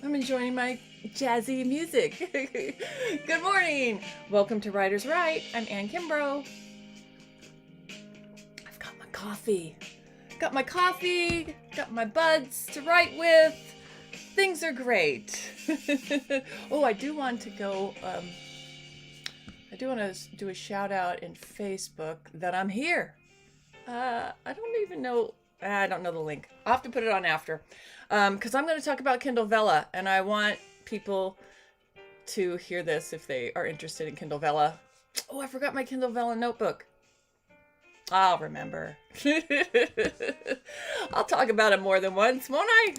I'm enjoying my jazzy music. Good morning. Welcome to Writers Write. I'm Ann Kimbrough. I've got my coffee. Got my buds to write with. Things are great. Oh, I do want to go. I do want to do a shout out in Facebook that I'm here. I don't even know. I don't know the link. I'll have to put it on after. Because I'm going to talk about Kindle Vella, and I want people to hear this if they are interested in Kindle Vella. Oh, I forgot my Kindle Vella notebook. I'll remember. I'll talk about it more than once, won't I?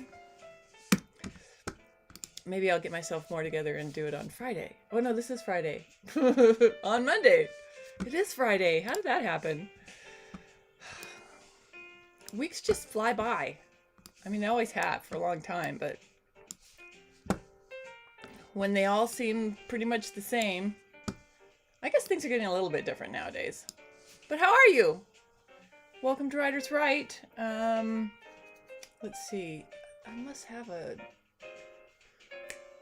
Maybe I'll get myself more together and do it on Friday. Oh no, this is Friday. On Monday. It is Friday. How did that happen? Weeks just fly by. I mean, they always have for a long time, but when they all seem pretty much the same, I guess things are getting a little bit different nowadays. But how are you? Welcome to Writers Write. Let's see. I must have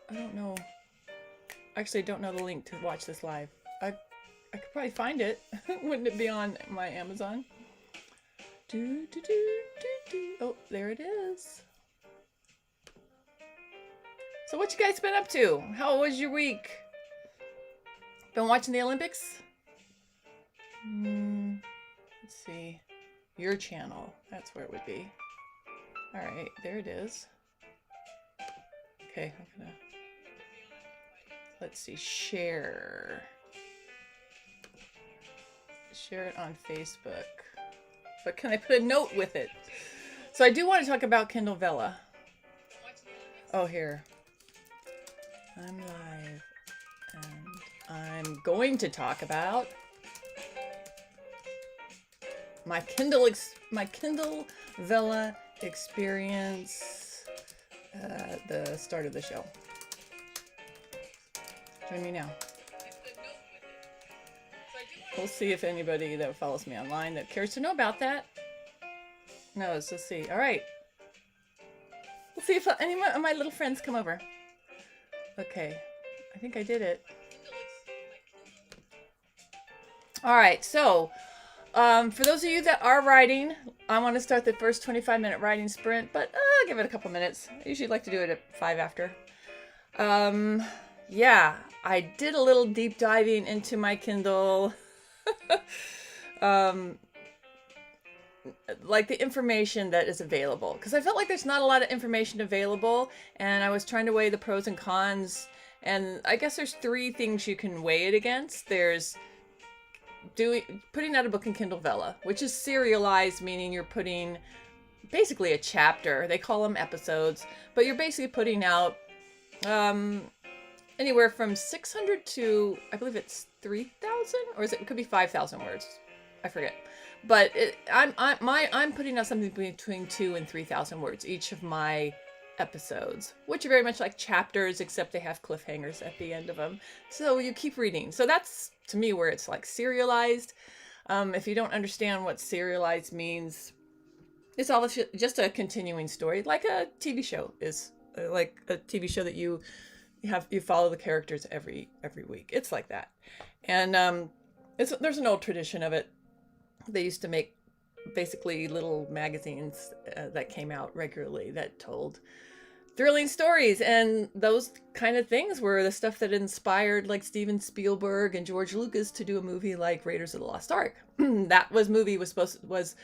I don't know. Actually, I don't know the link to watch this live. I could probably find it. Wouldn't it be on my Amazon? Oh, there it is. So what you guys been up to? How was your week? Been watching the Olympics? Let's see. Your channel. That's where it would be. All right, there it is. Okay, I'm gonna... Let's see. Share. Share it on Facebook. But can I put a note with it? So I do want to talk about Kindle Vella. Oh, here. I'm live. And I'm going to talk about my Kindle Vella experience at the start of the show. Join me now. We'll see if anybody that follows me online that cares to know about that knows. Let's see. All right. We'll see if any of my little friends come over. Okay. I think I did it. All right. So, for those of you that are writing, I want to start the first 25-minute writing sprint, but I'll give it a couple minutes. I usually like to do it at 5 after. Yeah, I did a little deep diving into my Kindle. Like the information that is available, because I felt like there's not a lot of information available, and I was trying to weigh the pros and cons, and I guess there's 3 things you can weigh it against. There's putting out a book in Kindle Vella, which is serialized, meaning you're putting basically a chapter. They call them episodes, but you're basically putting out anywhere from 600 to, I believe it's 3,000, or it could be 5,000 words. I forget. But I'm putting out something between 2,000 and 3,000 words each of my episodes, which are very much like chapters, except they have cliffhangers at the end of them. So you keep reading. So that's, to me, where it's like serialized. If you don't understand what serialized means, it's all just a continuing story, like a TV show is, like a TV show that you follow the characters every week. It's like that. And there's an old tradition of it. They used to make basically little magazines that came out regularly that told thrilling stories, and those kind of things were the stuff that inspired like Steven Spielberg and George Lucas to do a movie like Raiders of the Lost Ark. That movie was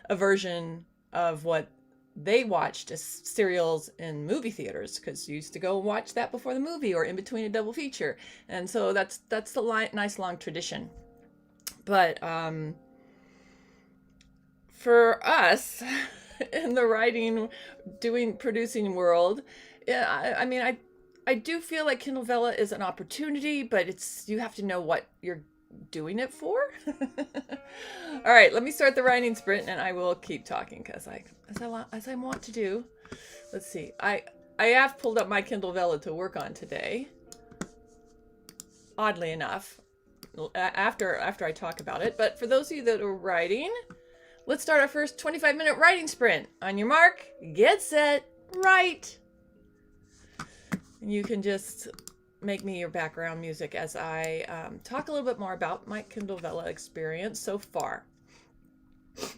a version of what they watched as serials in movie theaters, because you used to go watch that before the movie or in between a double feature. And so that's the nice long tradition. But for us in the writing, producing world, I mean, I do feel like Kindle Vella is an opportunity, but you have to know what you're doing it for. All right, let me start the writing sprint, and I will keep talking because as I want to do. Let's see. I have pulled up my Kindle Vella to work on today. Oddly enough, after I talk about it. But for those of you that are writing, let's start our first 25-minute writing sprint. On your mark, get set, write. you can just make me your background music as I talk a little bit more about my Kindle Vella experience so far.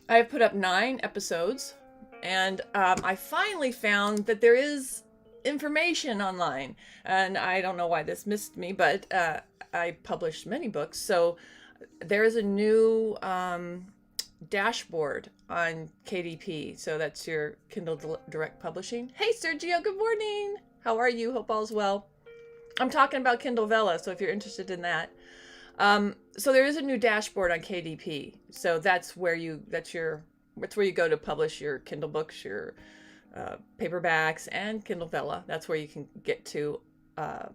I have put up 9 episodes, and I finally found that there is information online. And I don't know why this missed me, but I published many books. So there is a new dashboard on KDP. So that's your Kindle Direct Publishing. Hey, Sergio, good morning. How are you? Hope all's well. I'm talking about Kindle Vella, so if you're interested in that. So there is a new dashboard on KDP. So that's where you go to publish your Kindle books, your paperbacks, and Kindle Vella. That's where you can get to a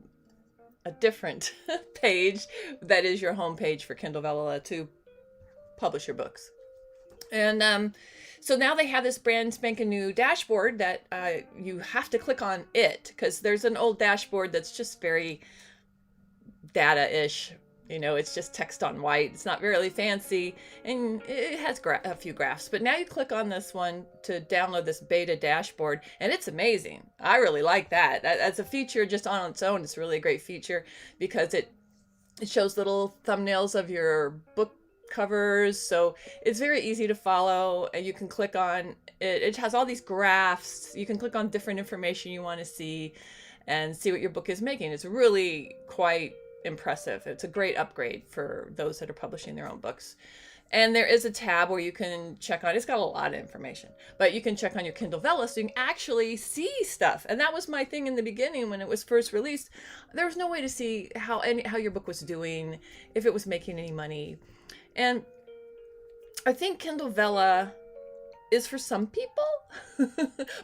different page that is your home page for Kindle Vella to publish your books. And so now they have this brand spanking new dashboard that you have to click on it, because there's an old dashboard that's just very data-ish. You know, it's just text on white. It's not really fancy, and it has a few graphs. But now you click on this one to download this beta dashboard, and it's amazing. I really like that. As a feature just on its own, it's really a great feature, because it shows little thumbnails of your book covers, so it's very easy to follow, and you can click on it. It has all these graphs. You can click on different information you want to see and see what your book is making. It's really quite impressive. It's a great upgrade for those that are publishing their own books. And there is a tab where you can check on, it's got a lot of information, but you can check on your Kindle Vella so you can actually see stuff. And that was my thing in the beginning when it was first released. There was no way to see how your book was doing, if it was making any money. And I think Kindle Vella is for some people,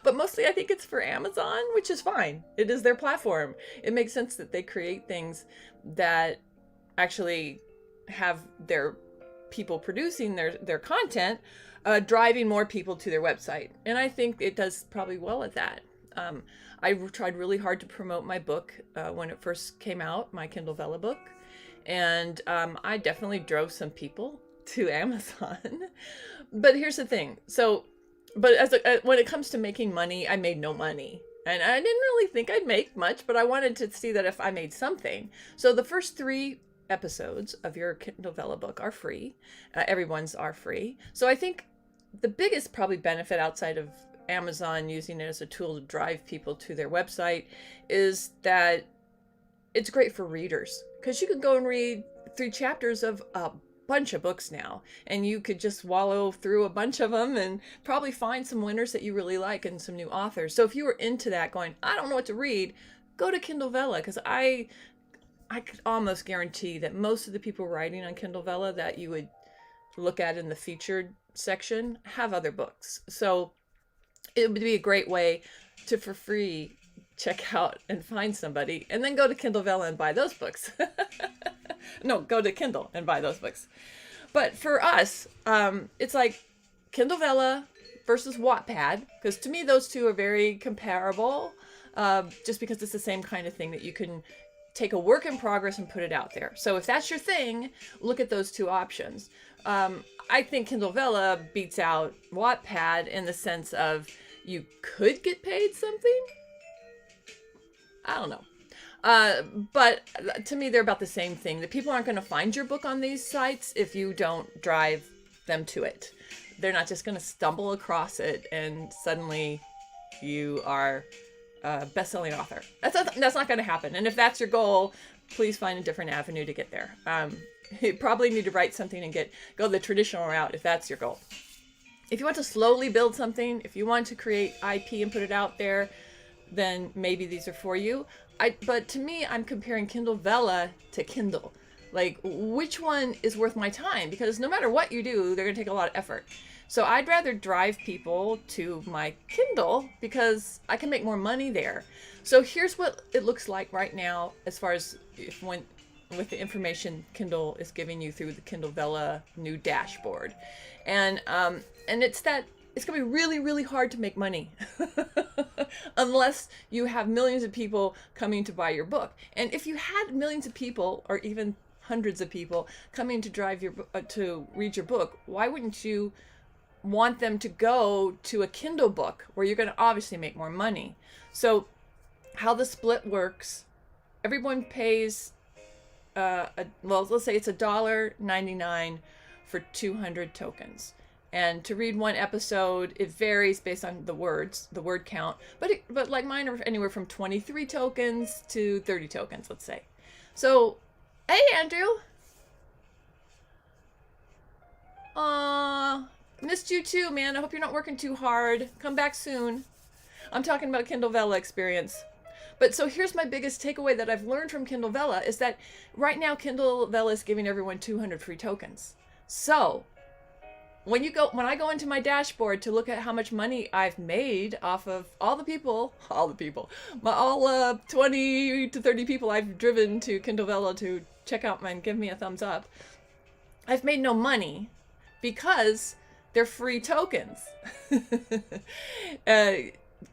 but mostly I think it's for Amazon, which is fine. It is their platform. It makes sense that they create things that actually have their people producing their content driving more people to their website. And I think it does probably well at that. I tried really hard to promote my book when it first came out, my Kindle Vella book. And I definitely drove some people to Amazon. But here's the thing. So, but when it comes to making money, I made no money. And I didn't really think I'd make much, but I wanted to see that if I made something. So the first 3 episodes of your Kindle Vella book are free. Everyone's are free. So I think the biggest probably benefit outside of Amazon using it as a tool to drive people to their website is that it's great for readers, because you can go and read 3 chapters of a bunch of books now, and you could just wallow through a bunch of them and probably find some winners that you really like and some new authors. So if you were into that, going, I don't know what to read, go to Kindle Vella, because I could almost guarantee that most of the people writing on Kindle Vella that you would look at in the featured section have other books. So it would be a great way to, for free, check out and find somebody, and then go to Kindle Vella and buy those books. No, go to Kindle and buy those books. But for us, it's like Kindle Vella versus Wattpad, because to me those two are very comparable, just because it's the same kind of thing that you can take a work in progress and put it out there. So if that's your thing, look at those 2 options. I think Kindle Vella beats out Wattpad in the sense of you could get paid something. I don't know. But to me, they're about the same thing. The people aren't going to find your book on these sites if you don't drive them to it. They're not just going to stumble across it and suddenly you are a best-selling author. That's not going to happen. And if that's your goal, please find a different avenue to get there. You probably need to write something and go the traditional route if that's your goal. If you want to slowly build something, if you want to create IP and put it out there, then maybe these are for you. But to me, I'm comparing Kindle Vella to Kindle. Like, which one is worth my time? Because no matter what you do, they're going to take a lot of effort. So I'd rather drive people to my Kindle because I can make more money there. So here's what it looks like right now as far as with the information Kindle is giving you through the Kindle Vella new dashboard. And it's that it's going to be really, really hard to make money unless you have millions of people coming to buy your book. And if you had millions of people, or even hundreds of people coming to to read your book, why wouldn't you want them to go to a Kindle book where you're going to obviously make more money? So how the split works. Everyone pays, well, let's say it's $1.99 for 200 tokens. And to read one episode, it varies based on the words, the word count. But like mine are anywhere from 23 tokens to 30 tokens, let's say. So, hey, Andrew. Missed you too, man. I hope you're not working too hard. Come back soon. I'm talking about Kindle Vella experience. But so here's my biggest takeaway that I've learned from Kindle Vella is that right now Kindle Vella is giving everyone 200 free tokens. So when I go into my dashboard to look at how much money I've made off of all 20 to 30 people I've driven to Kindle Vella to check out and give me a thumbs up, I've made no money because they're free tokens.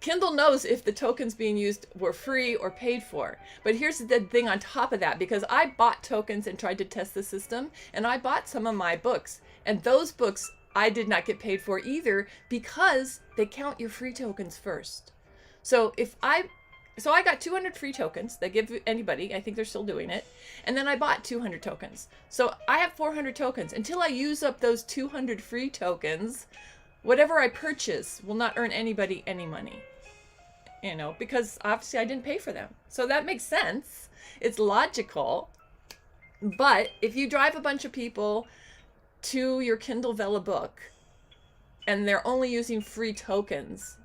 Kindle knows if the tokens being used were free or paid for. But here's the thing on top of that, because I bought tokens and tried to test the system, and I bought some of my books, and those books I did not get paid for either because they count your free tokens first. So I got 200 free tokens they give anybody. I think they're still doing it. And then I bought 200 tokens. So I have 400 tokens. Until I use up those 200 free tokens, whatever I purchase will not earn anybody any money. Because obviously I didn't pay for them. So that makes sense. It's logical. But if you drive a bunch of people to your Kindle Vella book and they're only using free tokens,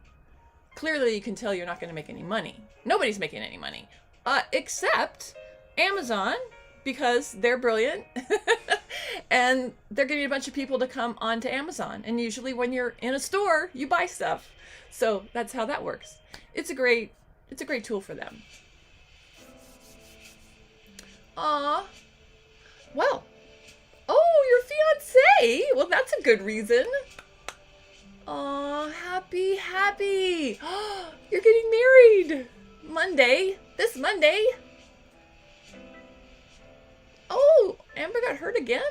clearly you can tell you're not going to make any money. Nobody's making any money, except Amazon, because they're brilliant and they're getting a bunch of people to come onto Amazon. And usually when you're in a store, you buy stuff. So that's how that works. It's a great tool for them. Well, your fiance. Well, that's a good reason. Happy. You're getting married this Monday. Oh, Amber got hurt again?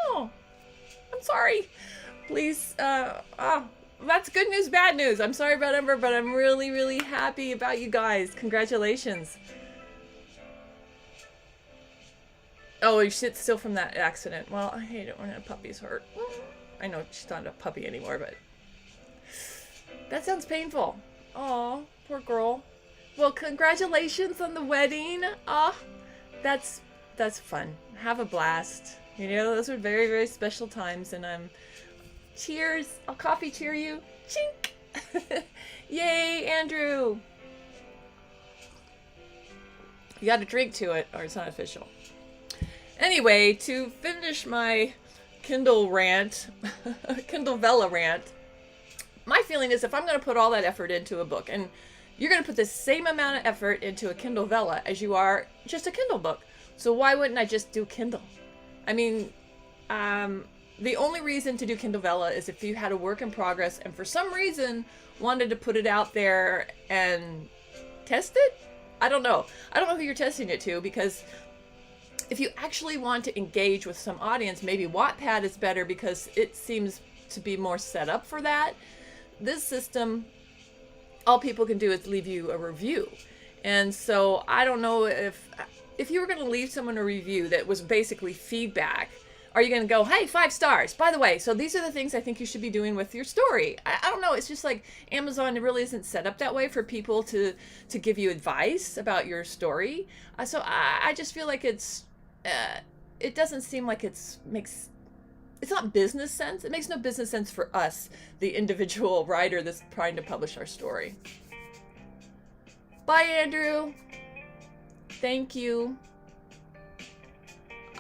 Oh, I'm sorry. Please, that's good news, bad news. I'm sorry about Amber, but I'm really, really happy about you guys. Congratulations. Oh, you sit still from that accident. Well, I hate it when a puppy's hurt. I know she's not a puppy anymore, but that sounds painful. Oh, poor girl. Well, congratulations on the wedding. That's fun. Have a blast. Those are very, very special times, and cheers. I'll coffee cheer you. Chink. Yay, Andrew. You got to drink to it, or it's not official. Anyway, to finish my Kindle Vella rant, my feeling is if I'm going to put all that effort into a book, and you're going to put the same amount of effort into a Kindle Vella as you are just a Kindle book, so why wouldn't I just do Kindle? I mean, the only reason to do Kindle Vella is if you had a work in progress and for some reason wanted to put it out there and test it. I don't know who you're testing it to, because if you actually want to engage with some audience, maybe Wattpad is better because it seems to be more set up for that. This system, all people can do is leave you a review. And so I don't know if you were going to leave someone a review that was basically feedback, are you going to go, hey, 5 stars, by the way, so these are the things I think you should be doing with your story? I don't know. It's just like Amazon really isn't set up that way for people to give you advice about your story. So I just feel like it doesn't seem like it's not business sense. It makes no business sense for us, the individual writer that's trying to publish our story. Bye, Andrew. Thank you.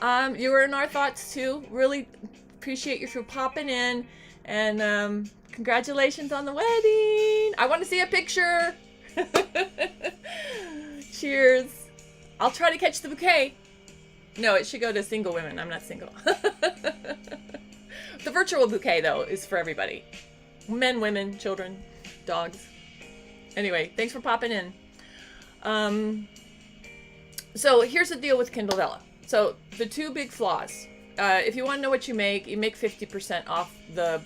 You were in our thoughts too. Really appreciate you for popping in, and congratulations on the wedding. I want to see a picture. Cheers. I'll try to catch the bouquet. No, it should go to single women. I'm not single. The virtual bouquet, though, is for everybody. Men, women, children, dogs. Anyway, thanks for popping in. So here's the deal with Kindle Vella. So the 2 big flaws. If you want to know what you make 50% off the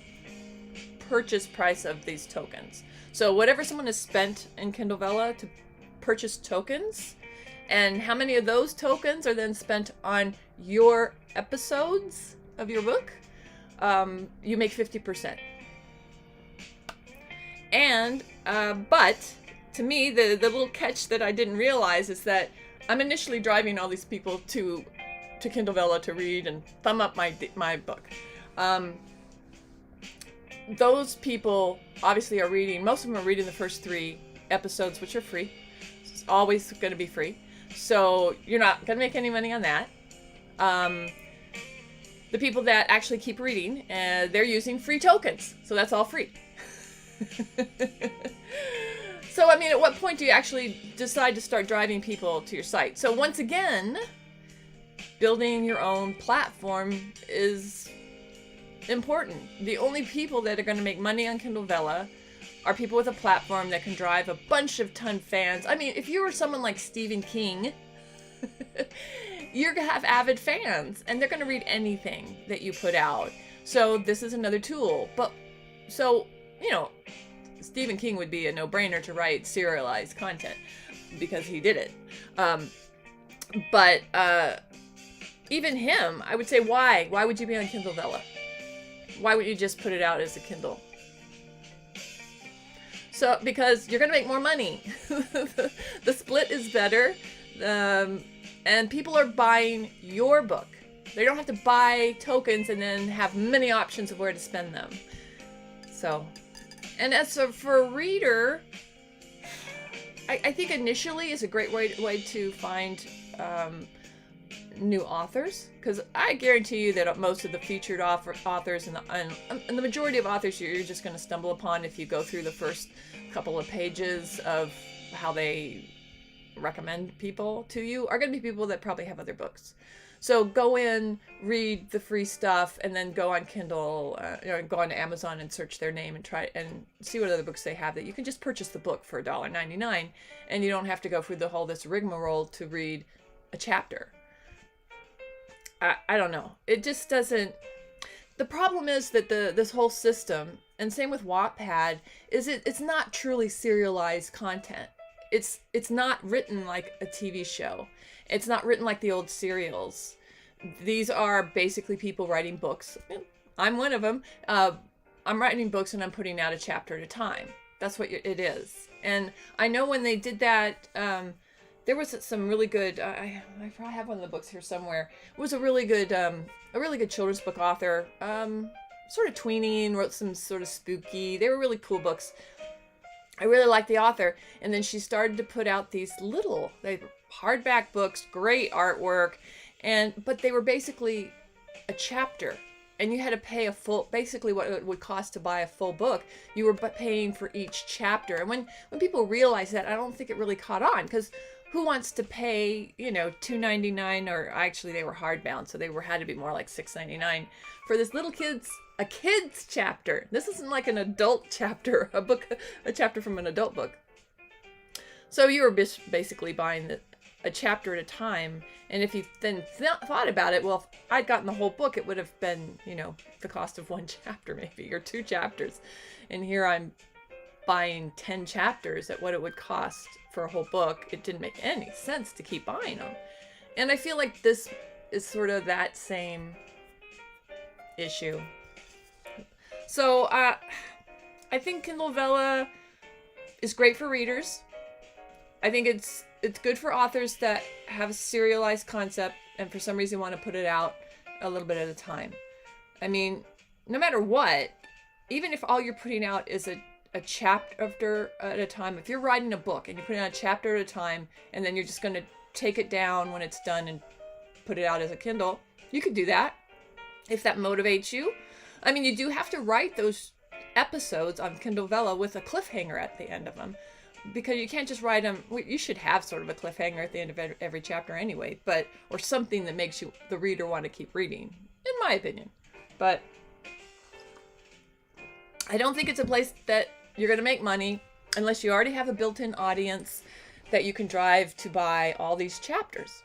purchase price of these tokens. So whatever someone has spent in Kindle Vella to purchase tokens, and how many of those tokens are then spent on your episodes of your book, you make 50%. And, but to me, the little catch that I didn't realize is that I'm initially driving all these people to Kindle Vella to read and thumb up my book. Those people obviously are reading, most of them are reading the first 3 episodes, which are free. It's always going to be free. So you're not going to make any money on that. The people that actually keep reading, they're using free tokens. So that's all free. So, I mean, at what point do you actually decide to start driving people to your site? So once again, building your own platform is important. The only people that are going to make money on Kindle Vella are people with a platform that can drive a bunch of ton fans. I mean, if you were someone like Stephen King, you're going to have avid fans, and they're going to read anything that you put out. So this is another tool. But, so, you know, Stephen King would be a no-brainer to write serialized content because he did it. But even him, I would say, why? Why would you be on Kindle Vella? Why would you just put it out as a Kindle? So, because you're going to make more money. The split is better. And people are buying your book. They don't have to buy tokens and then have many options of where to spend them. So, and as for a reader, I think initially is a great way to find new authors, because I guarantee you that most of the featured authors and the majority of authors you're just going to stumble upon if you go through the first couple of pages of how they recommend people to you are going to be people that probably have other books. So go in, read the free stuff, and then go on Kindle, go on Amazon and search their name and try and see what other books they have that you can just purchase the book for $1.99, and you don't have to go through this rigmarole to read a chapter. I don't know. It just doesn't. The problem is that this whole system, and same with Wattpad, is it's not truly serialized content. It's not written like a TV show. It's not written like the old serials. These are basically people writing books. I'm one of them. I'm writing books and I'm putting out a chapter at a time. That's what it is. And I know when they did that, there was some really good. I probably have one of the books here somewhere. It was a really good children's book author. Sort of tweening, wrote some sort of spooky. They were really cool books. I really liked the author, and then she started to put out these little hardback books, great artwork, but they were basically a chapter, and you had to pay basically what it would cost to buy a full book. You were paying for each chapter, and when people realized that, I don't think it really caught on, because who wants to pay, $2.99, or actually they were hardbound, so they had to be more like $6.99 for this little a kid's chapter. This isn't like an adult chapter, a chapter from an adult book. So you were basically buying a chapter at a time, and if you then thought about it, well, if I'd gotten the whole book, it would have been, the cost of one chapter maybe, or 2 chapters. And here I'm buying 10 chapters at what it would cost for a whole book. It didn't make any sense to keep buying them. And I feel like this is sort of that same issue. So I think Kindle Vella is great for readers. I think it's good for authors that have a serialized concept and for some reason want to put it out a little bit at a time. I mean, no matter what, even if all you're putting out is a chapter at a time, if you're writing a book and you're putting out a chapter at a time and then you're just going to take it down when it's done and put it out as a Kindle, you could do that if that motivates you. I mean, you do have to write those episodes on Kindle Vella with a cliffhanger at the end of them, because you can't just write them. You should have sort of a cliffhanger at the end of every chapter anyway, or something that makes the reader want to keep reading, in my opinion. But I don't think it's a place that you're going to make money unless you already have a built-in audience that you can drive to buy all these chapters,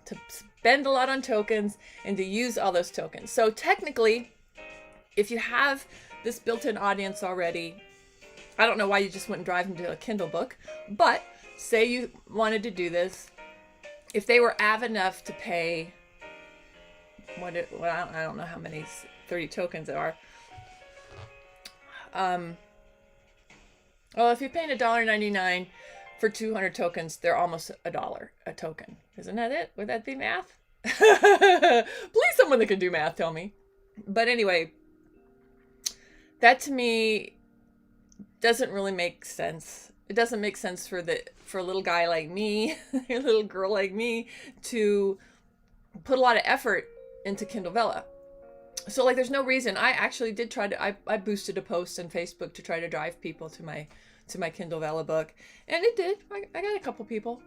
to spend a lot on tokens and to use all those tokens. So technically, if you have this built-in audience already, I don't know why you just wouldn't drive them to a Kindle book, but say you wanted to do this, if they were avid enough to pay, I don't know how many 30 tokens there are. Well, if you're paying $1.99 for 200 tokens, they're almost $1 a token. Isn't that it? Would that be math? Please, someone that can do math, tell me. But anyway, that to me doesn't really make sense. It doesn't make sense for a little guy like me, a little girl like me, to put a lot of effort into Kindle Vella. So like, there's no reason. I actually did try to, I boosted a post on Facebook to try to drive people to my Kindle Vella book, and it did. I got a couple people.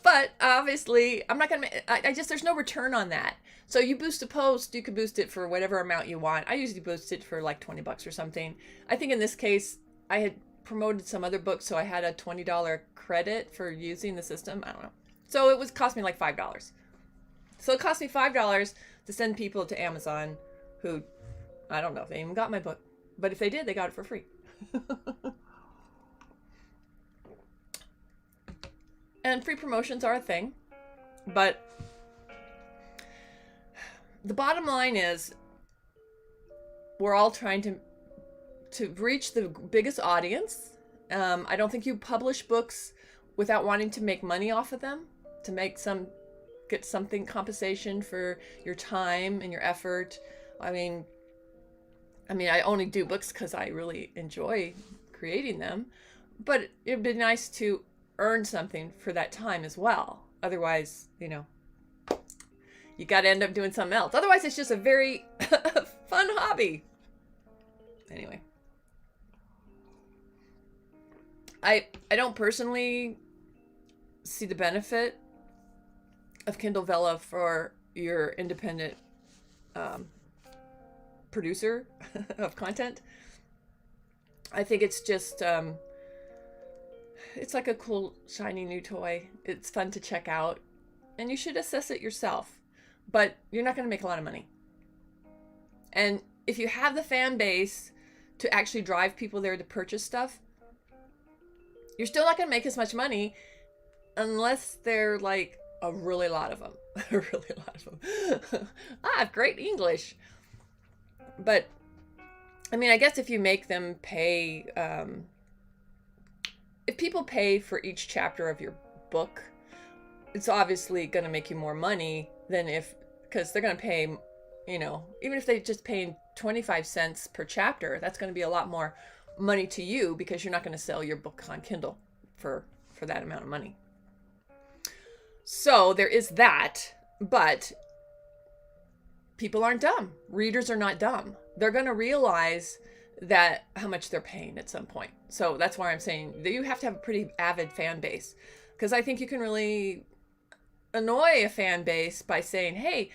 But obviously, I'm not going to, there's no return on that. So you boost a post, you could boost it for whatever amount you want. I usually boost it for like $20 or something. I think in this case, I had promoted some other books, so I had a $20 credit for using the system. I don't know. So it cost me like $5. So it cost me $5 to send people to Amazon who, I don't know if they even got my book. But if they did, they got it for free. And free promotions are a thing. But the bottom line is, we're all trying to reach the biggest audience. I don't think you publish books without wanting to make money off of them, to get something compensation for your time and your effort. I mean, I only do books because I really enjoy creating them, but it'd be nice to earn something for that time as well. Otherwise, you got to end up doing something else. Otherwise, it's just a very fun hobby. Anyway, I don't personally see the benefit of Kindle Vella for your independent producer of content. I think it's just it's like a cool shiny new toy. It's fun to check out, and you should assess it yourself, but you're not going to make a lot of money. And if you have the fan base to actually drive people there to purchase stuff, you're still not going to make as much money unless they're like a really lot of them. A really lot of them. I have great English. But, I guess if you make them pay, if people pay for each chapter of your book, it's obviously going to make you more money than because they're going to pay, even if they just pay 25 cents per chapter, that's going to be a lot more money to you, because you're not going to sell your book on Kindle for that amount of money. So there is that, but people aren't dumb. Readers are not dumb. They're going to realize that how much they're paying at some point. So that's why I'm saying that you have to have a pretty avid fan base, because I think you can really annoy a fan base by saying, hey,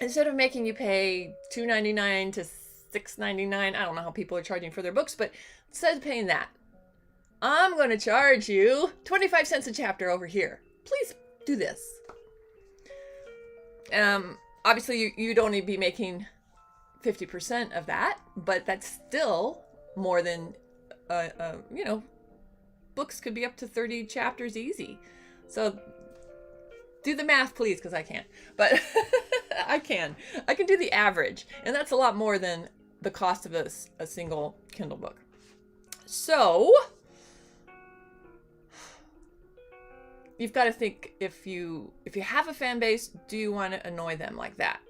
instead of making you pay $2.99 to $6.99, I don't know how people are charging for their books, but instead of paying that, I'm going to charge you 25 cents a chapter over here. Please do this. Obviously, you'd only be making 50% of that, but that's still more than, books could be up to 30 chapters easy. So do the math, please, because I can't. But I can do the average, and that's a lot more than the cost of a single Kindle book. So you've got to think, if you have a fan base, do you want to annoy them like that?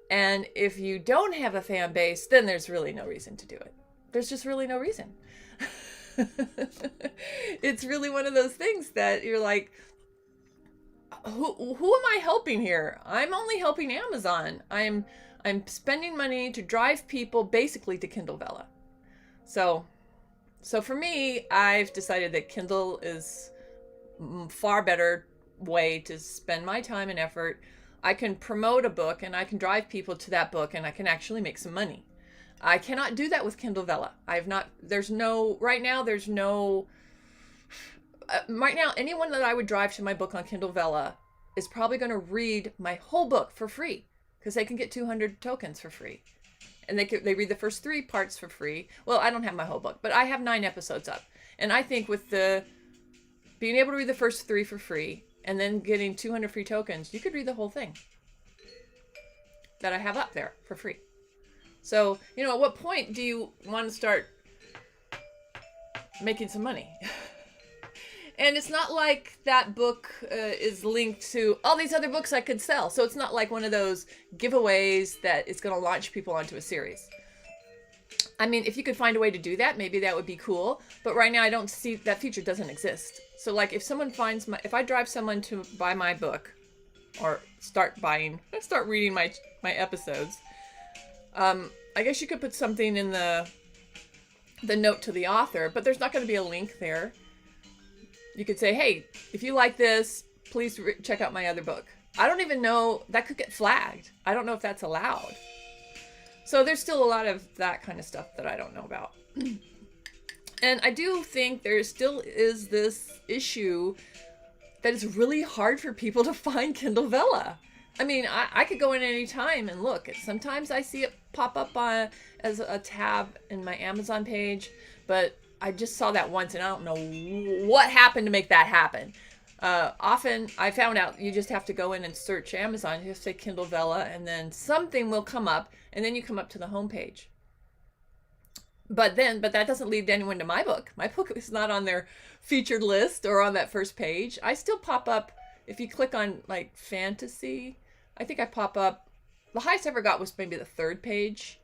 And if you don't have a fan base, then there's really no reason to do it. There's just really no reason. It's really one of those things that you're like, who am I helping here? I'm only helping Amazon. I'm spending money to drive people basically to Kindle Vella. So for me, I've decided that Kindle is far better way to spend my time and effort. I can promote a book and I can drive people to that book, and I can actually make some money. I cannot do that with Kindle Vella. right now, anyone that I would drive to my book on Kindle Vella is probably going to read my whole book for free, because they can get 200 tokens for free. And they read the first 3 parts for free. Well, I don't have my whole book, but I have 9 episodes up. And I think with the being able to read the first 3 for free, and then getting 200 free tokens, you could read the whole thing that I have up there for free. So, you know, at what point do you want to start making some money? And it's not like that book is linked to all these other books I could sell. So it's not like one of those giveaways that is going to launch people onto a series. I mean, if you could find a way to do that, maybe that would be cool. But right now I don't see that feature doesn't exist. So like if someone finds if I drive someone to buy my book or start reading my episodes, I guess you could put something in the note to the author, but there's not going to be a link there. You could say, hey, if you like this, please check out my other book. I don't even know, that could get flagged. I don't know if that's allowed. So there's still a lot of that kind of stuff that I don't know about. And I do think there still is this issue that it's really hard for people to find Kindle Vella. I mean, I could go in any time and look. Sometimes I see it pop up as a tab in my Amazon page, but I just saw that once and I don't know what happened to make that happen. Often I found out you just have to go in and search Amazon. You just say Kindle Vella and then something will come up and then you come up to the homepage. But that doesn't lead anyone to my book. My book is not on their featured list or on that first page. I still pop up, if you click on like fantasy, I think I pop up, the highest I ever got was maybe the 3rd page.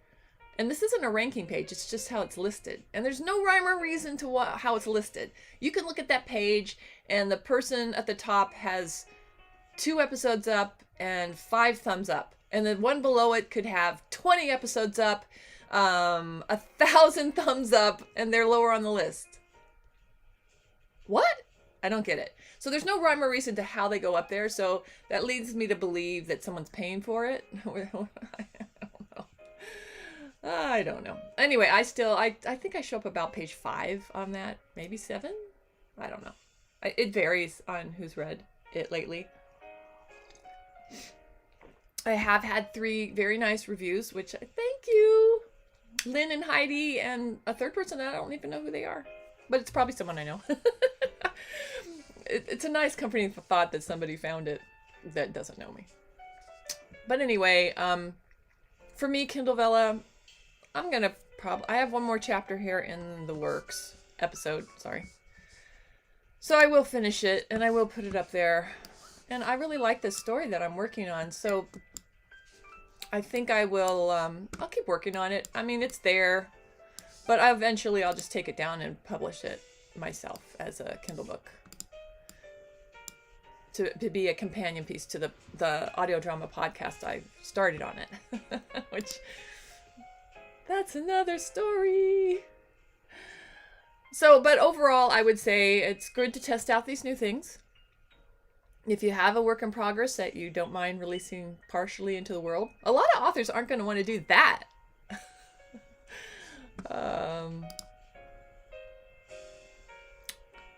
And this isn't a ranking page, it's just how it's listed. And there's no rhyme or reason to how it's listed. You can look at that page and the person at the top has 2 episodes up and 5 thumbs up. And then one below it could have 20 episodes up, 1,000 thumbs up, and they're lower on the list. What? I don't get it. So there's no rhyme or reason to how they go up there. So that leads me to believe that someone's paying for it. I don't know. Anyway, I think I show up about page 5 on that. Maybe 7? I don't know. It varies on who's read it lately. I have had 3 very nice reviews, which thank you. Lynn and Heidi and a 3rd person. I don't even know who they are. But it's probably someone I know. It's a nice company thought that somebody found it that doesn't know me. But anyway, for me, Kindle Vella, I'm going to I have one more chapter here in the works. Episode, sorry. So I will finish it and I will put it up there. And I really like this story that I'm working on. So I think I will, I'll keep working on it. I mean, it's there, but eventually I'll just take it down and publish it myself as a Kindle book. To be a companion piece to the audio drama podcast I started on it. Which, that's another story. So, but overall, I would say it's good to test out these new things. If you have a work in progress that you don't mind releasing partially into the world, a lot of authors aren't going to want to do that.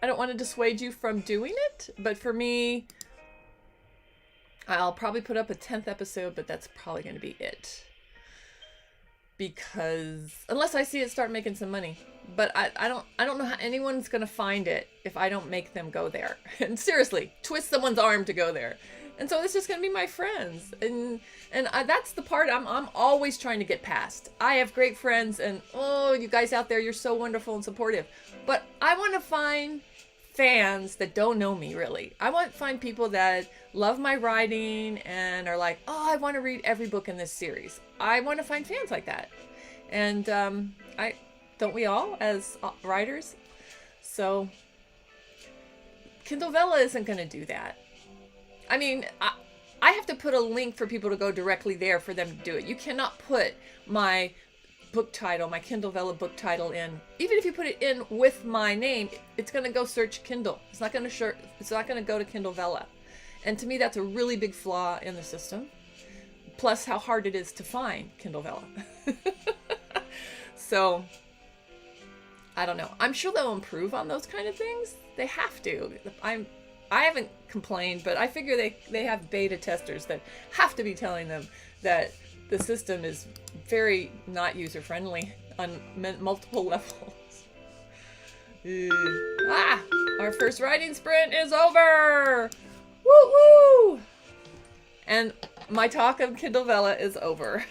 I don't want to dissuade you from doing it, but for me, I'll probably put up a 10th episode, but that's probably going to be it. Because unless I see it start making some money, but I don't know how anyone's going to find it if I don't make them go there. And seriously, twist someone's arm to go there. And so it's just going to be my friends. And that's the part I'm always trying to get past. I have great friends and, oh, you guys out there, you're so wonderful and supportive. But I want to find fans that don't know me, really. I want to find people that love my writing and are like, oh, I want to read every book in this series. I want to find fans like that. And don't we all as writers? So Kindle Vella isn't going to do that. I mean, I have to put a link for people to go directly there for them to do it. You cannot put my book title, my Kindle Vella book title in. Even if you put it in with my name, it's going to go search Kindle. It's not going to go to Kindle Vella. And to me, that's a really big flaw in the system. Plus how hard it is to find Kindle Vella. So I don't know. I'm sure they'll improve on those kind of things. They have to. I haven't complained, but I figure they have beta testers that have to be telling them that the system is very not user-friendly on multiple levels. All Our first writing sprint is over. Woo woo! And my talk of Kindle Vella is over.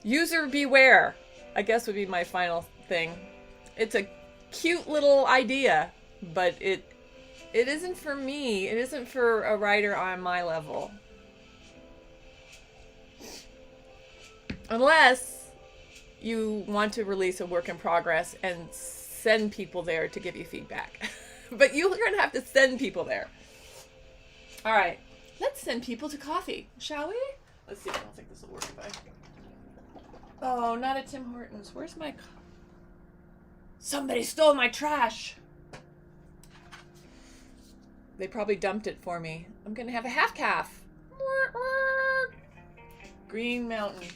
User beware, I guess would be my final thing. It's a cute little idea, but it isn't for me. It isn't for a writer on my level. Unless you want to release a work in progress and send people there to give you feedback. But you're going to have to send people there. All right. Let's send people to coffee, shall we? Let's see. I don't think this will work if I... Oh, not at Tim Hortons. Where's my... Somebody stole my trash. They probably dumped it for me. I'm going to have a half calf. Green Mountain.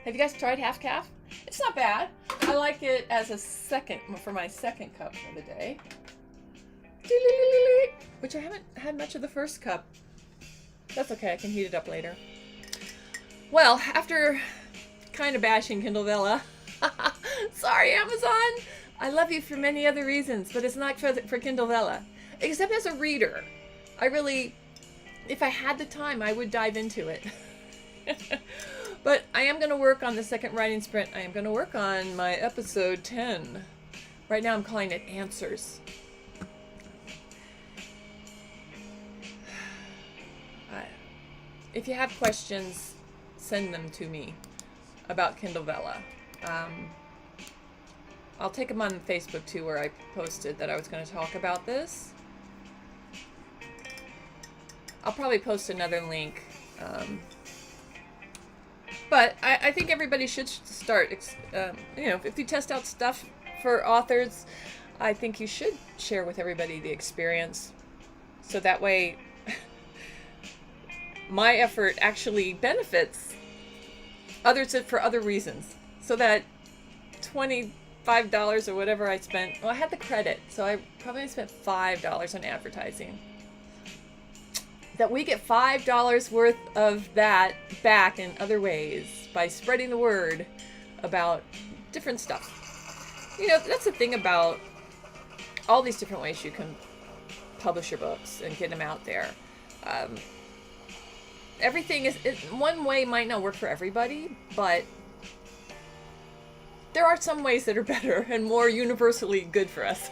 Have you guys tried half calf? It's not bad. I like it as a second, for my second cup for the day. Which I haven't had much of the first cup. That's okay, I can heat it up later. Well, after kind of bashing Kindle Vella, sorry Amazon, I love you for many other reasons, but it's not for Kindle Vella. Except as a reader. I really, if I had the time, I would dive into it. But I am going to work on the second writing sprint. I am going to work on my episode 10. Right now I'm calling it Answers. If you have questions, send them to me about Kindle Vella. I'll take them on Facebook too, where I posted that I was going to talk about this. I'll probably post another link. But I think everybody should start, you know, if you test out stuff for authors, I think you should share with everybody the experience. So that way, my effort actually benefits others for other reasons. So that $25 or whatever I spent, well, I had the credit, so I probably spent $5 on advertising. That we get $5 worth of that back in other ways by spreading the word about different stuff. You know, that's the thing about all these different ways you can publish your books and get them out there. Everything is, one way might not work for everybody, but there are some ways that are better and more universally good for us.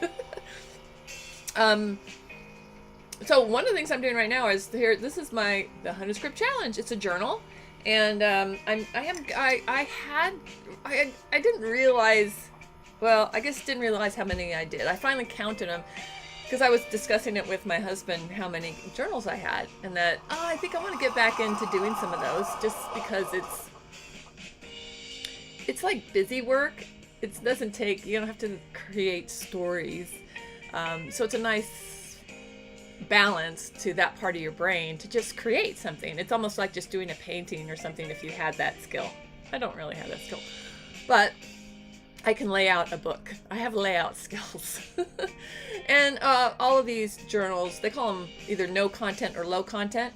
So one of the things I'm doing right now is here. This is the 100 Script Challenge. It's a journal, and I didn't realize. Well, I guess didn't realize how many I did. I finally counted them because I was discussing it with my husband how many journals I had, and that I think I want to get back into doing some of those just because it's like busy work. It doesn't take. You don't have to create stories, so it's a nice balance to that part of your brain to just create something. It's almost like just doing a painting or something if you had that skill. I don't really have that skill, but I can lay out a book. I have layout skills. And all of these journals, they call them either no content or low content.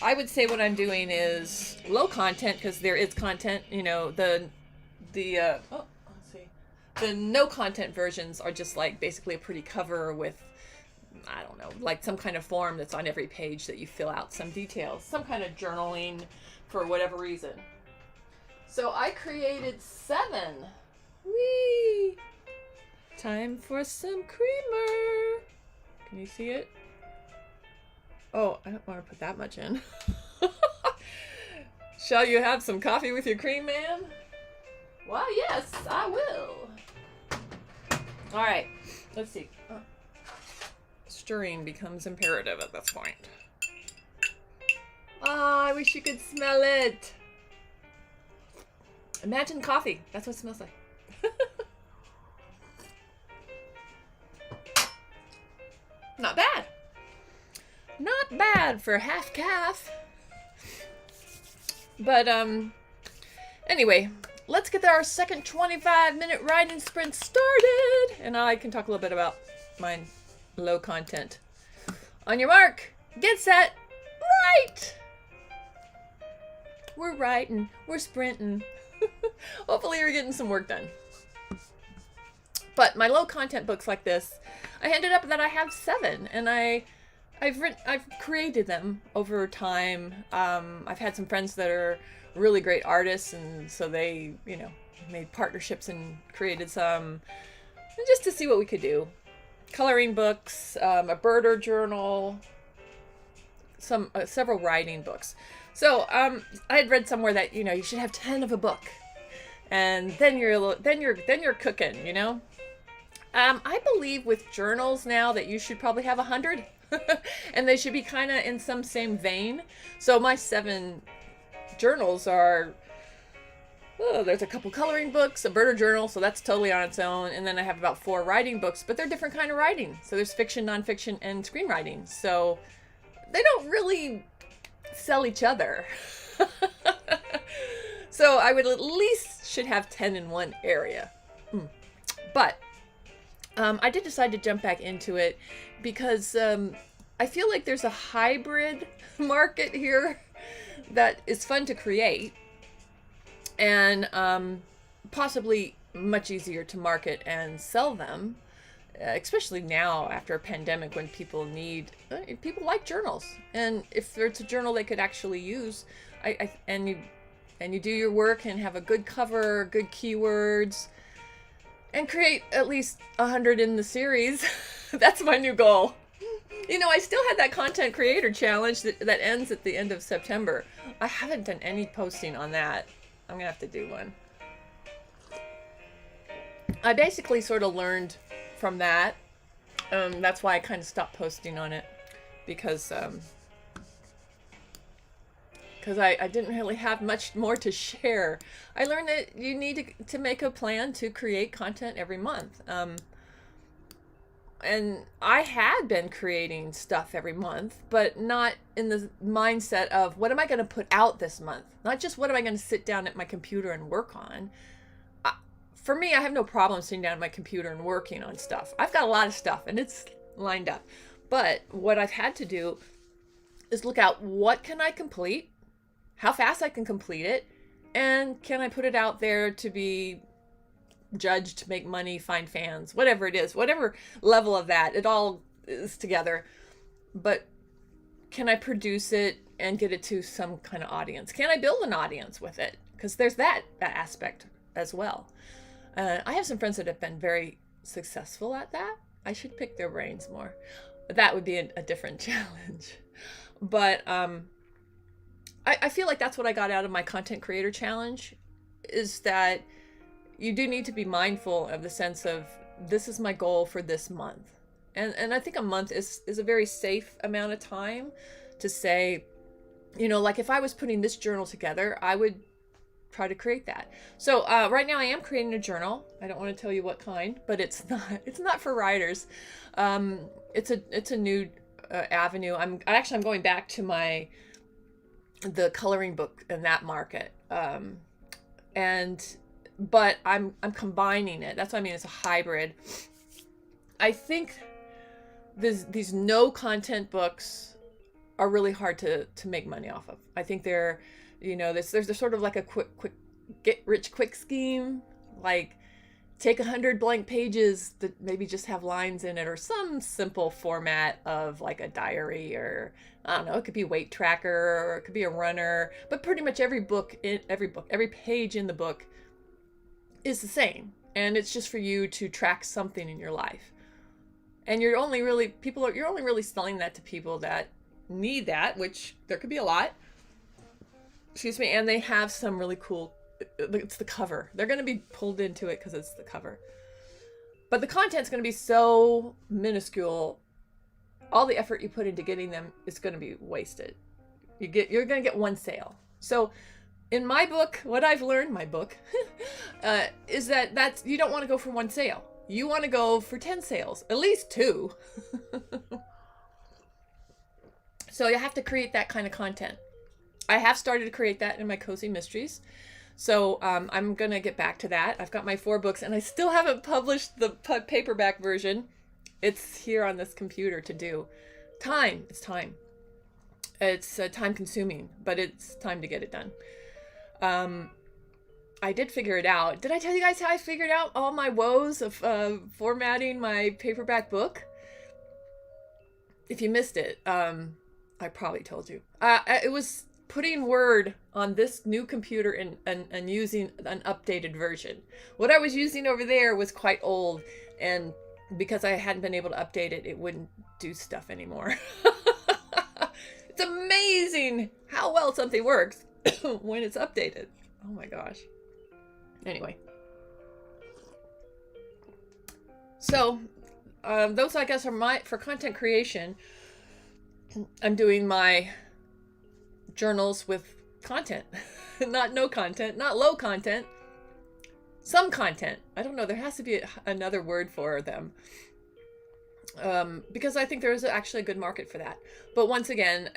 I would say what I'm doing is low content because there is content. You know, the no content versions are just like basically a pretty cover with, I don't know, like some kind of form that's on every page that you fill out some details, some kind of journaling for whatever reason. So I created 7. Whee! Time for some creamer. Can you see it? Oh, I don't want to put that much in. Shall you have some coffee with your cream, man? Why, yes, I will. All right, let's see. Stirring becomes imperative at this point. Oh, I wish you could smell it. Imagine coffee. That's what it smells like. Not bad. Not bad for half calf. But anyway, let's get our second 25-minute writing sprint started. And I can talk a little bit about mine. Low content. On your mark, get set, write! We're writing, we're sprinting. Hopefully you're getting some work done. But my low content books like this, I ended up that I have 7, and I've created them over time. I've had some friends that are really great artists, and so they, made partnerships and created some, just to see what we could do. Coloring books, a birder journal, several writing books. So I had read somewhere that you should have 10 of a book, and then you're cooking. I believe with journals now that you should probably have 100, and they should be kind of in some same vein. So my 7 journals are. There's a couple coloring books, a birder journal, so that's totally on its own, and then I have about 4 writing books, but they're different kind of writing. So there's fiction, nonfiction, and screenwriting. So they don't really sell each other. So I would at least should have 10 in one area. But I did decide to jump back into it because I feel like there's a hybrid market here that is fun to create, and possibly much easier to market and sell them, especially now after a pandemic when people like journals, and if it's a journal they could actually use, and you do your work and have a good cover, good keywords, and create at least 100 in the series. That's my new goal. I still had that content creator challenge that ends at the end of September. I haven't done any posting on that. I'm gonna have to do one. I basically sort of learned from that. That's why I kind of stopped posting on it, because I didn't really have much more to share. I learned that you need to make a plan to create content every month. And I had been creating stuff every month, but not in the mindset of what am I going to put out this month? Not just what am I going to sit down at my computer and work on. For me, I have no problem sitting down at my computer and working on stuff. I've got a lot of stuff and it's lined up. But what I've had to do is look out what can I complete, how fast I can complete it, and can I put it out there to be judged, make money, find fans, whatever it is, whatever level of that, it all is together. But can I produce it and get it to some kind of audience? Can I build an audience with it? Because there's that aspect as well. I have some friends that have been very successful at that. I should pick their brains more. That would be a different challenge. But I feel like that's what I got out of my content creator challenge, is that you do need to be mindful of the sense of, this is my goal for this month. And I think a month is a very safe amount of time to say, like if I was putting this journal together, I would try to create that. So right now I am creating a journal. I don't want to tell you what kind, but it's not for writers. It's a new avenue. I'm going back to the coloring book in that market. But I'm combining it. That's what I mean. It's a hybrid. I think these no content books are really hard to make money off of. I think there's sort of like a quick get rich quick scheme, like take 100 blank pages that maybe just have lines in it, or some simple format of like a diary, or I don't know, it could be a weight tracker, or it could be a runner, but pretty much every page in the book is the same, and it's just for you to track something in your life. And you're only really selling that to people that need that, which there could be a lot. Excuse me. And they have some really cool, it's the cover. They're going to be pulled into it because it's the cover. But the content's going to be so minuscule. All the effort you put into getting them is going to be wasted. You're going to get one sale. So in my book, what I've learned, is that you don't want to go for one sale. You want to go for 10 sales, at least 2. So you have to create that kind of content. I have started to create that in my Cozy Mysteries. So I'm going to get back to that. I've got my 4 books and I still haven't published the paperback version. It's here on this computer to do. It's time. It's time consuming, but it's time to get it done. I did figure it out. Did I tell you guys how I figured out all my woes of formatting my paperback book? If you missed it, I probably told you. It was putting Word on this new computer and using an updated version. What I was using over there was quite old, and because I hadn't been able to update it, it wouldn't do stuff anymore. It's amazing how well something works when it's updated. Oh my gosh. Anyway. So, those I guess are for content creation. I'm doing my journals with content. Not no content, not low content. Some content. I don't know. There has to be another word for them. Because I think there is actually a good market for that. But once again,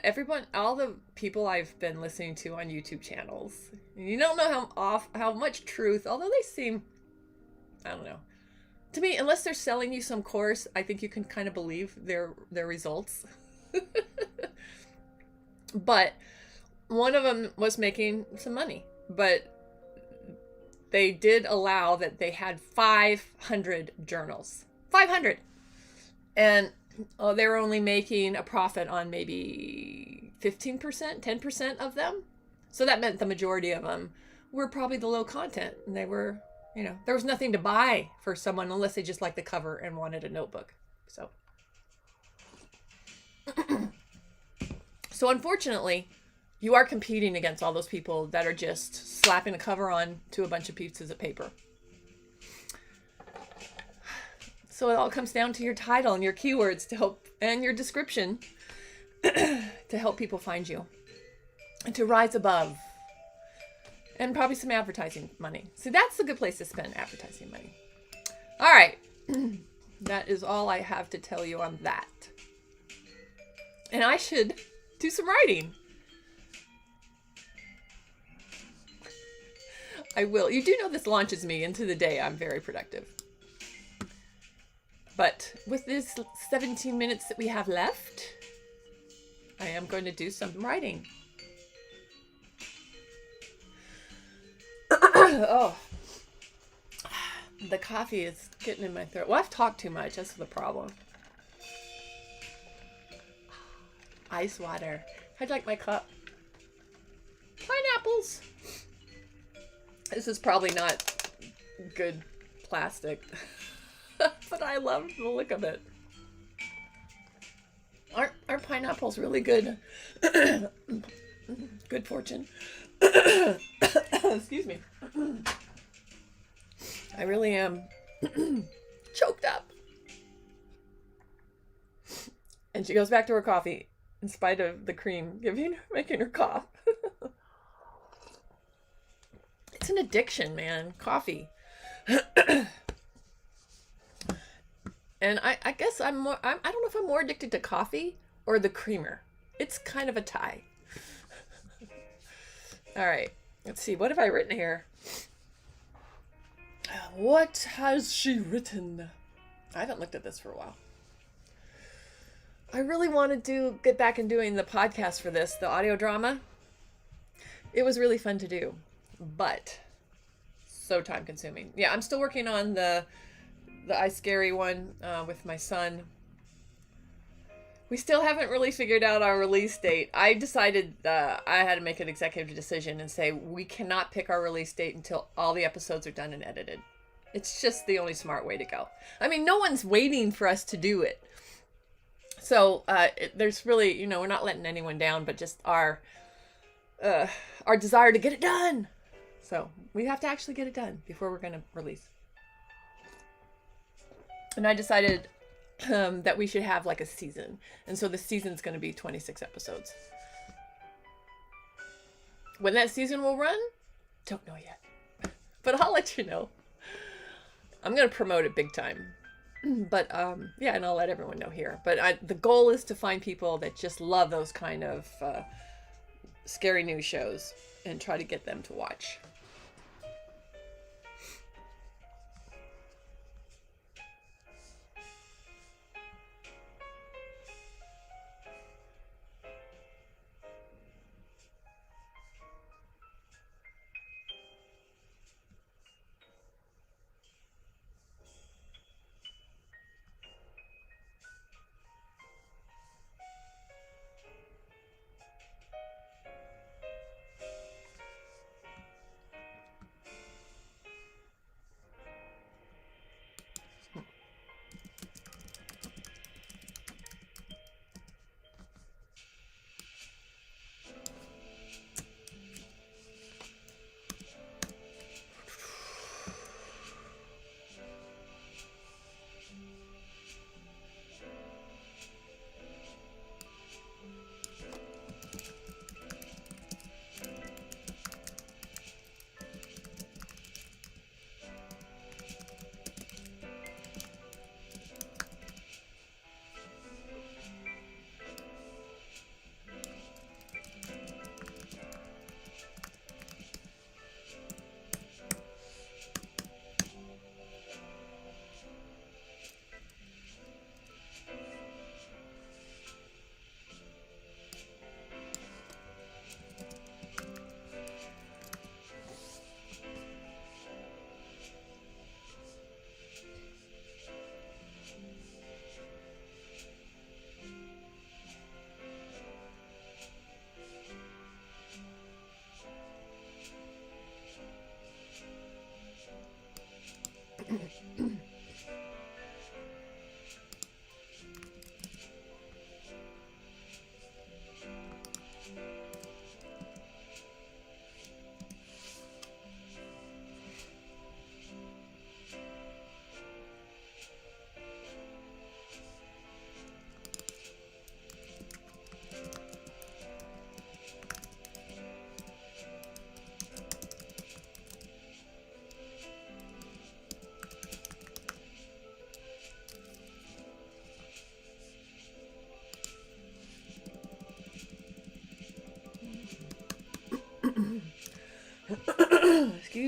all the people I've been listening to on YouTube channels, you don't know how much truth, although they seem, I don't know. To me, unless they're selling you some course, I think you can kind of believe their results. But one of them was making some money, but they did allow that they had 500 journals. 500! And they were only making a profit on maybe 15%, 10% of them. So that meant the majority of them were probably the low content. And they were, there was nothing to buy for someone unless they just liked the cover and wanted a notebook. So, so unfortunately, you are competing against all those people that are just slapping a cover on to a bunch of pieces of paper. So it all comes down to your title and your keywords and your description to help people find you and to rise above, and probably some advertising money. So that's a good place to spend advertising money. All right. That is all I have to tell you on that. And I should do some writing. I will. You do know this launches me into the day. I'm very productive. But with this 17 minutes that we have left, I am going to do some writing. Oh, the coffee is getting in my throat. Well, I've talked too much. That's the problem. Ice water. I'd like my cup. Pineapples. This is probably not good plastic. But I love the look of it. Aren't pineapples really good? Good fortune. Excuse me. I really am choked up. And she goes back to her coffee in spite of the cream making her cough. It's an addiction, man. Coffee. And I guess I don't know if I'm more addicted to coffee or the creamer. It's kind of a tie. All right. Let's see. What have I written here? What has she written? I haven't looked at this for a while. I really want to get back and doing the podcast for this, the audio drama. It was really fun to do, but so time consuming. Yeah, I'm still working on the I Scary one with my son. We still haven't really figured out our release date. I decided I had to make an executive decision and say we cannot pick our release date until all the episodes are done and edited. It's just the only smart way to go. I mean, no one's waiting for us to do it. So there's really, we're not letting anyone down, but just our desire to get it done. So we have to actually get it done before we're going to release. And I decided that we should have like a season. And so the season's going to be 26 episodes. When that season will run, don't know yet. But I'll let you know. I'm going to promote it big time. But yeah, and I'll let everyone know here. But the goal is to find people that just love those kind of scary news shows and try to get them to watch.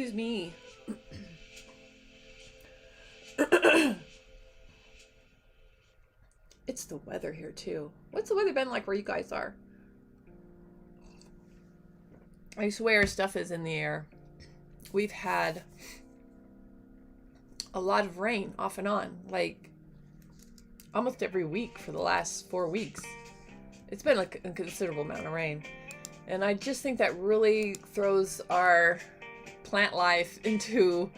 Excuse me. It's the weather here too. What's the weather been like where you guys are? I swear stuff is in the air. We've had a lot of rain off and on, like almost every week for the last 4 weeks. It's been like a considerable amount of rain. And I just think that really throws our plant life into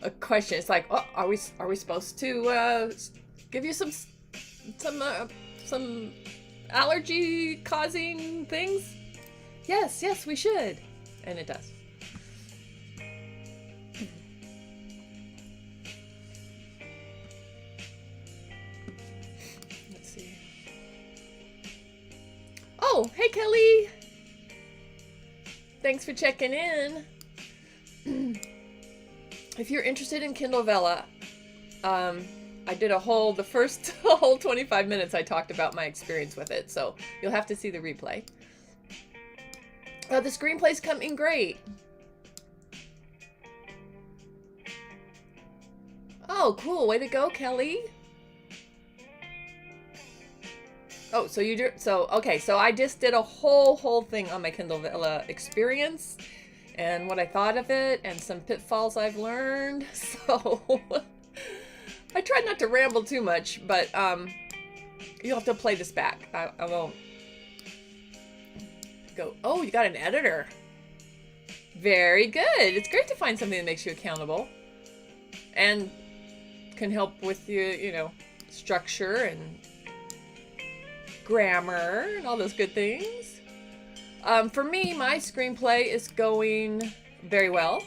a question. It's like, oh, are we supposed to give you some allergy causing things? Yes, we should. And it does. Let's see. Oh, hey Kelly. Thanks for checking in. If you're interested in Kindle Vella, I did the first whole 25 minutes I talked about my experience with it, so you'll have to see the replay. The screenplay's coming great. Oh, cool. Way to go, Kelly. Oh, so you do, okay, so I just did a whole thing on my Kindle Vella experience and what I thought of it and some pitfalls I've learned. So I tried not to ramble too much, but you'll have to play this back. I won't go, oh, you got an editor. Very good. It's great to find something that makes you accountable and can help with you, structure and grammar and all those good things. For me, my screenplay is going very well.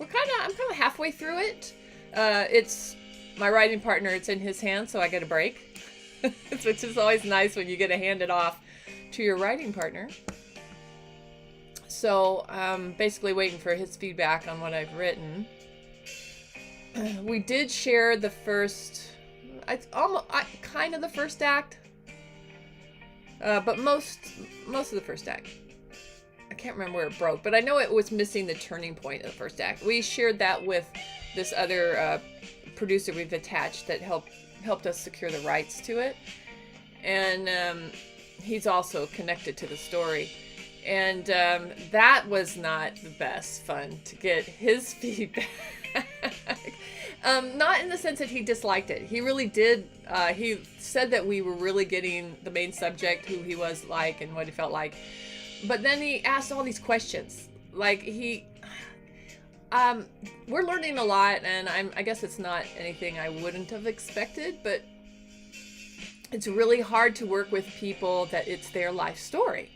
I'm kind of halfway through it. It's my writing partner. It's in his hands, so I get a break, which is always nice when you get to hand it off to your writing partner. So I'm basically waiting for his feedback on what I've written. We did share the first, kind of the first act. But most of the first act. I can't remember where it broke, but I know it was missing the turning point of the first act. We shared that with this other producer we've attached that helped us secure the rights to it. And he's also connected to the story. And that was not the best fun to get his feedback. Not in the sense that he disliked it. He really did. He said that we were really getting the main subject, who he was like and what he felt like. But then he asked all these questions. Like we're learning a lot, and I guess it's not anything I wouldn't have expected, but it's really hard to work with people that it's their life story,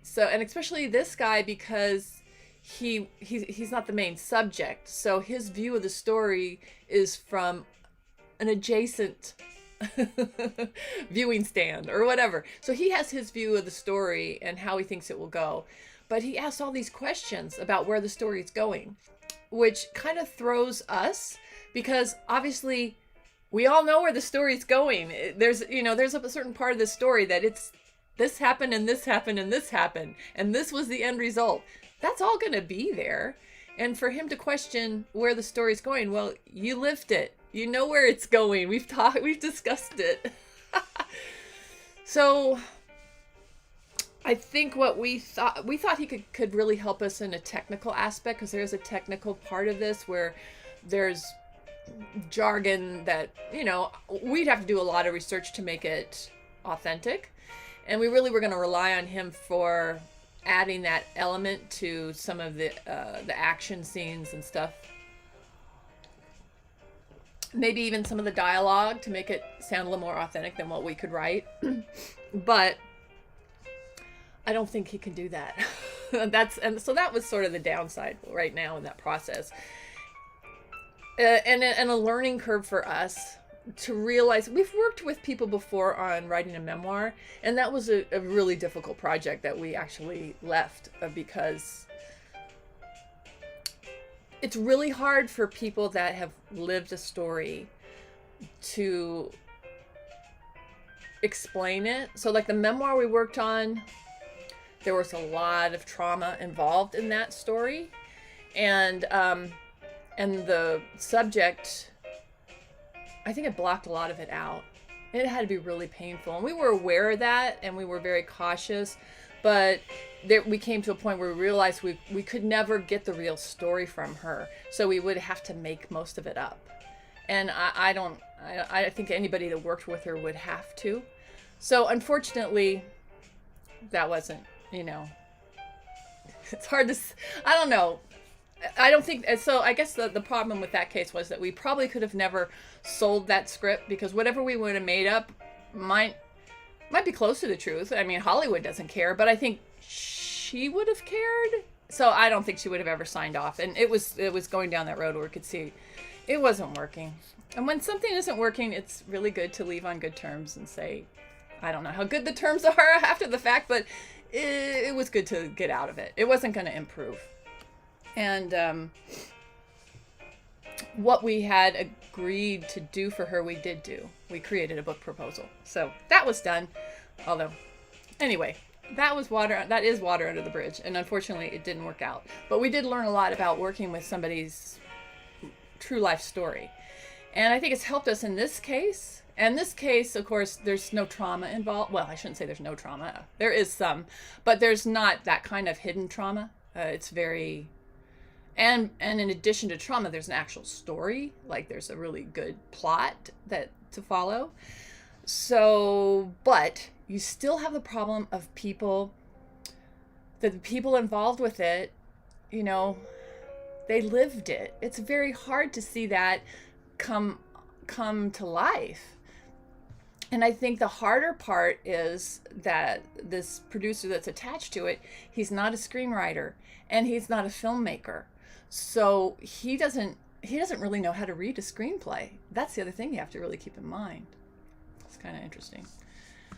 So, and especially this guy, because he's not the main subject, so his view of the story is from an adjacent viewing stand or whatever. So he has his view of the story and how he thinks it will go, but he asks all these questions about where the story is going, which kind of throws us, because obviously we all know where the story is going. There's a certain part of the story that it's this happened and this happened and this happened and this was the end result. That's all going to be there. And for him to question where the story's going, well, you lived it. You know where it's going. We've discussed it. So I think what we thought he could really help us in a technical aspect, because there's a technical part of this where there's jargon that, we'd have to do a lot of research to make it authentic. And we really were going to rely on him for adding that element to some of the action scenes and stuff. Maybe even some of the dialogue to make it sound a little more authentic than what we could write. But I don't think he can do that. And so that was sort of the downside right now in that process. And a learning curve for us to realize we've worked with people before on writing a memoir, and that was a really difficult project that we actually left because it's really hard for people that have lived a story to explain it. So like the memoir we worked on, there was a lot of trauma involved in that story. and the subject, I think it blocked a lot of it out. It had to be really painful, and we were aware of that, and we were very cautious. But we came to a point where we realized we could never get the real story from her, so we would have to make most of it up. And I think anybody that worked with her would have to. So unfortunately, that wasn't, it's hard to, I don't know. I don't think so. I guess the problem with that case was that we probably could have never sold that script, because whatever we would have made up might be close to the truth. I mean, Hollywood doesn't care, but I think she would have cared. So I don't think she would have ever signed off. And it was going down that road where we could see it wasn't working. And when something isn't working, it's really good to leave on good terms and say, I don't know how good the terms are after the fact, but it was good to get out of it. It wasn't going to improve. And what we had agreed to do for her, we did do. We created a book proposal. So that was done. Although, anyway, that is water under the bridge. And unfortunately, it didn't work out. But we did learn a lot about working with somebody's true life story. And I think it's helped us in this case. And this case, of course, there's no trauma involved. Well, I shouldn't say there's no trauma. There is some. But there's not that kind of hidden trauma. It's very... And in addition to trauma, there's an actual story. Like, there's a really good plot to follow. So, but you still have the problem of the people involved with it, they lived it. It's very hard to see that come to life. And I think the harder part is that this producer that's attached to it, he's not a screenwriter and he's not a filmmaker. So he doesn't really know how to read a screenplay. That's the other thing you have to really keep in mind. It's kind of interesting.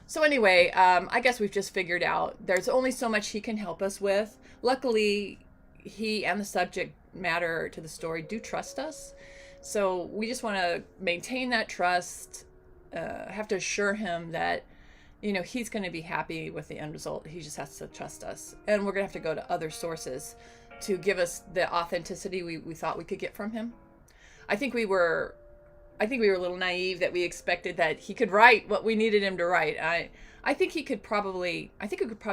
So anyway, I guess we've just figured out there's only so much he can help us with. Luckily, he and the subject matter to the story do trust us. So we just want to maintain that trust, have to assure him that, he's going to be happy with the end result. He just has to trust us. And we're going to have to go to other sources to give us the authenticity we thought we could get from him. I think we were a little naive that we expected that he could write what we needed him to write. I think we could probably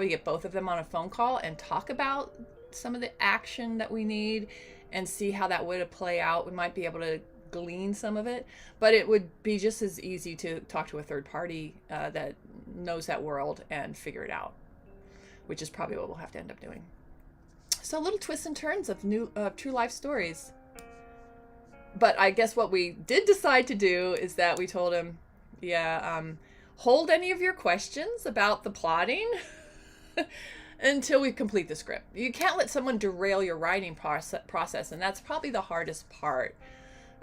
get both of them on a phone call and talk about some of the action that we need and see how that would play out. We might be able to glean some of it, but it would be just as easy to talk to a third party that knows that world and figure it out, which is probably what we'll have to end up doing. So little twists and turns of true life stories. But I guess what we did decide to do is that we told him, hold any of your questions about the plotting until we complete the script. You can't let someone derail your writing process, and that's probably the hardest part.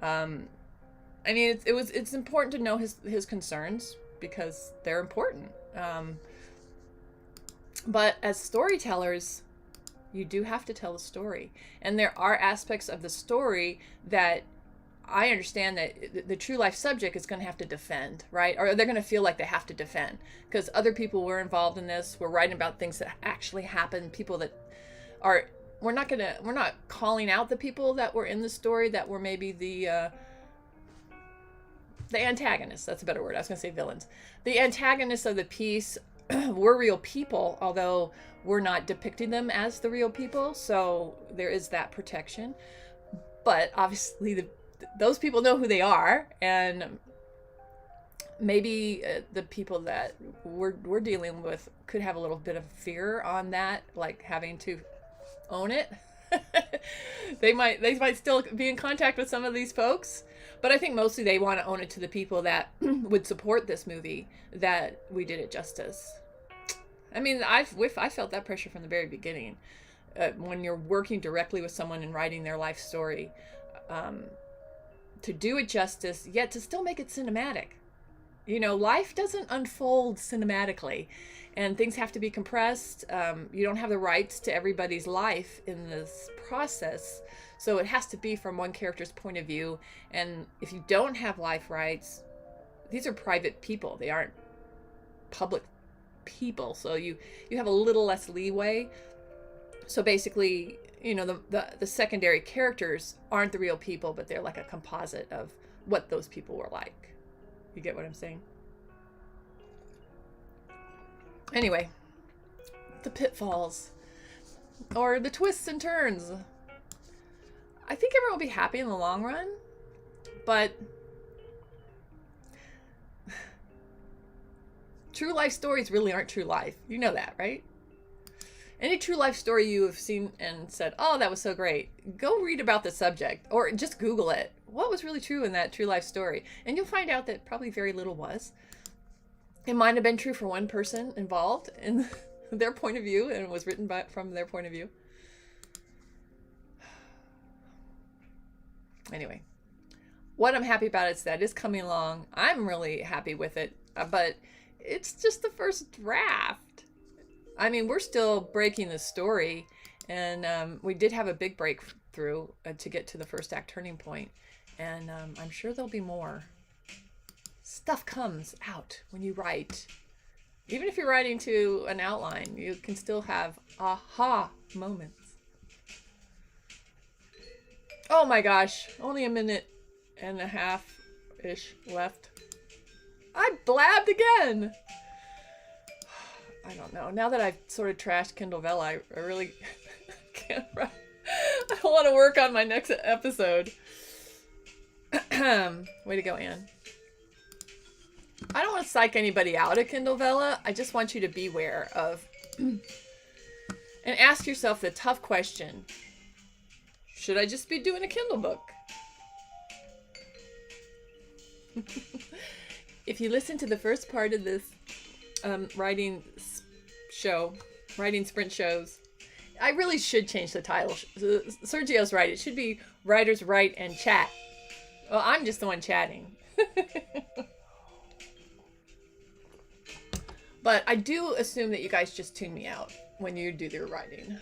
I mean, it's important to know his concerns because they're important. But as storytellers, you do have to tell a story, and there are aspects of the story that I understand that the true life subject is going to have to defend, right? Or they're going to feel like they have to defend because other people were involved in this. We're writing about things that actually happened. People that are, we're not calling out the people that were in the story that were maybe the antagonists. That's a better word. I was going to say villains. The antagonists of the piece were real people, although we're not depicting them as the real people. So there is that protection. But obviously those people know who they are, and maybe the people that we're dealing with could have a little bit of fear on that, like having to own it. They might still be in contact with some of these folks, but I think mostly they want to own it to the people that would support this movie, that we did it justice. I mean, I felt that pressure from the very beginning. When you're working directly with someone and writing their life story, to do it justice, yet to still make it cinematic. Life doesn't unfold cinematically, and things have to be compressed. You don't have the rights to everybody's life in this process, so it has to be from one character's point of view. And if you don't have life rights, these are private people. They aren't public people, so you have a little less leeway. So basically, the secondary characters aren't the real people, but they're like a composite of what those people were like. You get what I'm saying? Anyway, the pitfalls or the twists and turns. I think everyone will be happy in the long run, but true life stories really aren't true life. You know that, right? Any true life story you have seen and said, oh, that was so great, go read about the subject or just Google it. What was really true in that true life story? And you'll find out that probably very little was. It might have been true for one person involved in their point of view, and it was written from their point of view. Anyway, what I'm happy about is that it's coming along. I'm really happy with it, but it's just the first draft. I mean, we're still breaking the story, and we did have a big breakthrough to get to the first act turning point, and I'm sure there'll be more. Stuff comes out when you write. Even if you're writing to an outline, you can still have aha moments. Oh my gosh, only a minute and a half-ish left. I blabbed again. I don't know. Now that I've sort of trashed Kindle Vella, I really can't write. I don't want to work on my next episode. Way to go, Anne. I don't want to psych anybody out at Kindle Vella. I just want you to beware of and ask yourself the tough question. Should I just be doing a Kindle book? If you listen to the first part of this writing sprint shows, I really should change the title. Sergio's right. It should be Writers Write and Chat. Well, I'm just the one chatting. But I do assume that you guys just tune me out when you do your writing.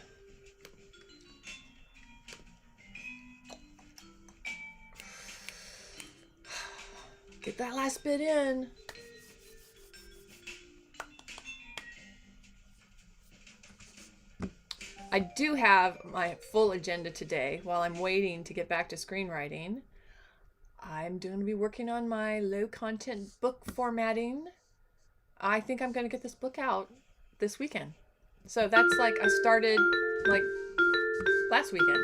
Get that last bit in. I do have my full agenda today. While I'm waiting to get back to screenwriting, I'm going to be working on my low content book formatting. I think I'm going to get this book out this weekend. So that's like, I started like last weekend.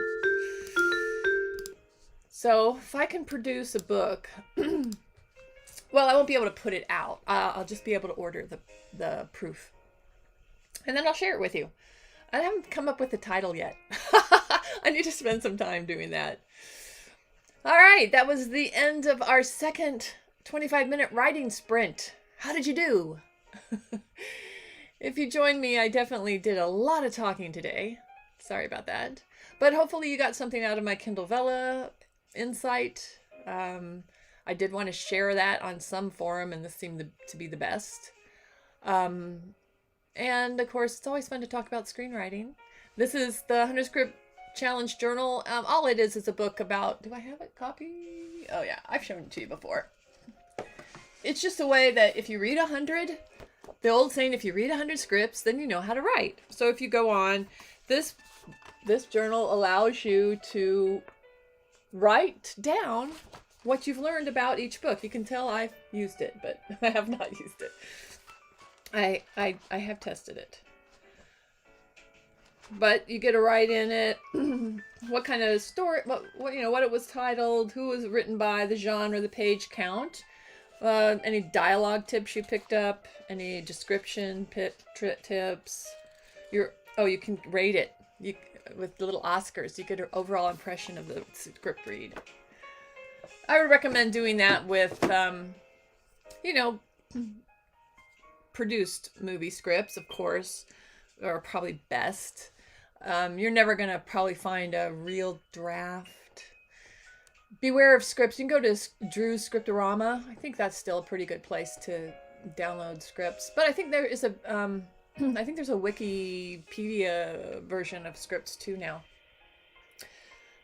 So if I can produce a book, well, I won't be able to put it out. I'll just be able to order the proof. And then I'll share it with you. I haven't come up with the title yet. I need to spend some time doing that. All right, that was the end of our second 25-minute writing sprint. How did you do? If you joined me, I definitely did a lot of talking today. Sorry about that. But hopefully you got something out of my Kindle Vella insight. I did want to share that on some forum, and this seemed to be the best. And of course, it's always fun to talk about screenwriting. This is the 100 Script Challenge Journal. All it is a book about, do I have it copy? Oh yeah, I've shown it to you before. It's just a way that if you read 100, the old saying, if you read 100 scripts, then you know how to write. So if you go on, this journal allows you to write down what you've learned about each book. You can tell I've used it, but I have not used it. I have tested it. But you get to write in it what kind of story, what it was titled, who it was written by, the genre, the page count, any dialogue tips you picked up, any description tips. You can rate it. With the little Oscars, you get an overall impression of the script read. I would recommend doing that with, produced movie scripts, of course, are probably best. You're never going to probably find a real draft. Beware of scripts. You can go to Drew's Scriptorama. I think that's still a pretty good place to download scripts. But I think there is I think there's a Wikipedia version of scripts too now.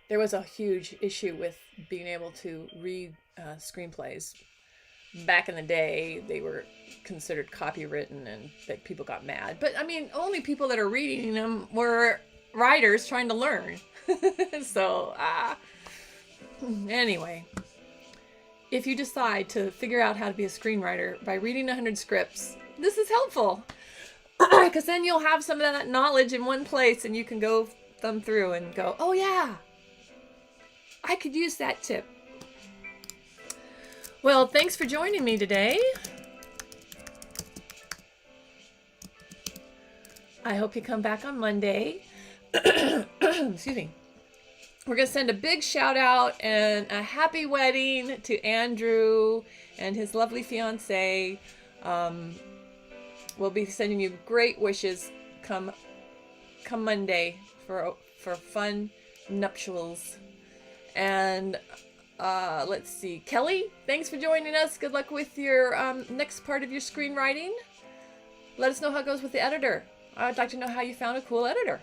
There was a huge issue with being able to read screenplays. Back in the day, they were considered copywritten and that people got mad. But I mean, only people that are reading them were writers trying to learn. So, anyway, if you decide to figure out how to be a screenwriter by reading 100 scripts, this is helpful. Because then you'll have some of that knowledge in one place and you can go thumb through and go, oh yeah, I could use that tip. Well, thanks for joining me today. I hope you come back on Monday. Excuse me. We're going to send a big shout out and a happy wedding to Andrew and his lovely fiance. We'll be sending you great wishes come Monday for fun nuptials. And let's see, Kelly, thanks for joining us. Good luck with your next part of your screenwriting. Let us know how it goes with the editor. I'd like to know how you found a cool editor.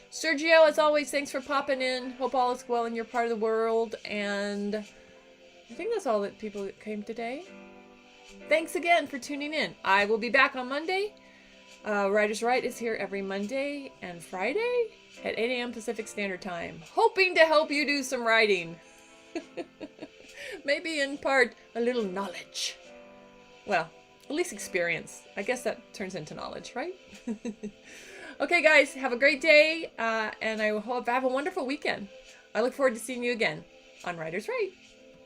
Sergio, as always, thanks for popping in. Hope all is well in your part of the world. And I think that's all that people that came today. Thanks again for tuning in. I will be back on Monday. Writers Write is here every Monday and Friday at 8 a.m. Pacific Standard Time, hoping to help you do some writing. Maybe in part a little knowledge. Well, at least experience. I guess that turns into knowledge, right? Okay, guys, have a great day, and I hope have a wonderful weekend. I look forward to seeing you again on Writers Write.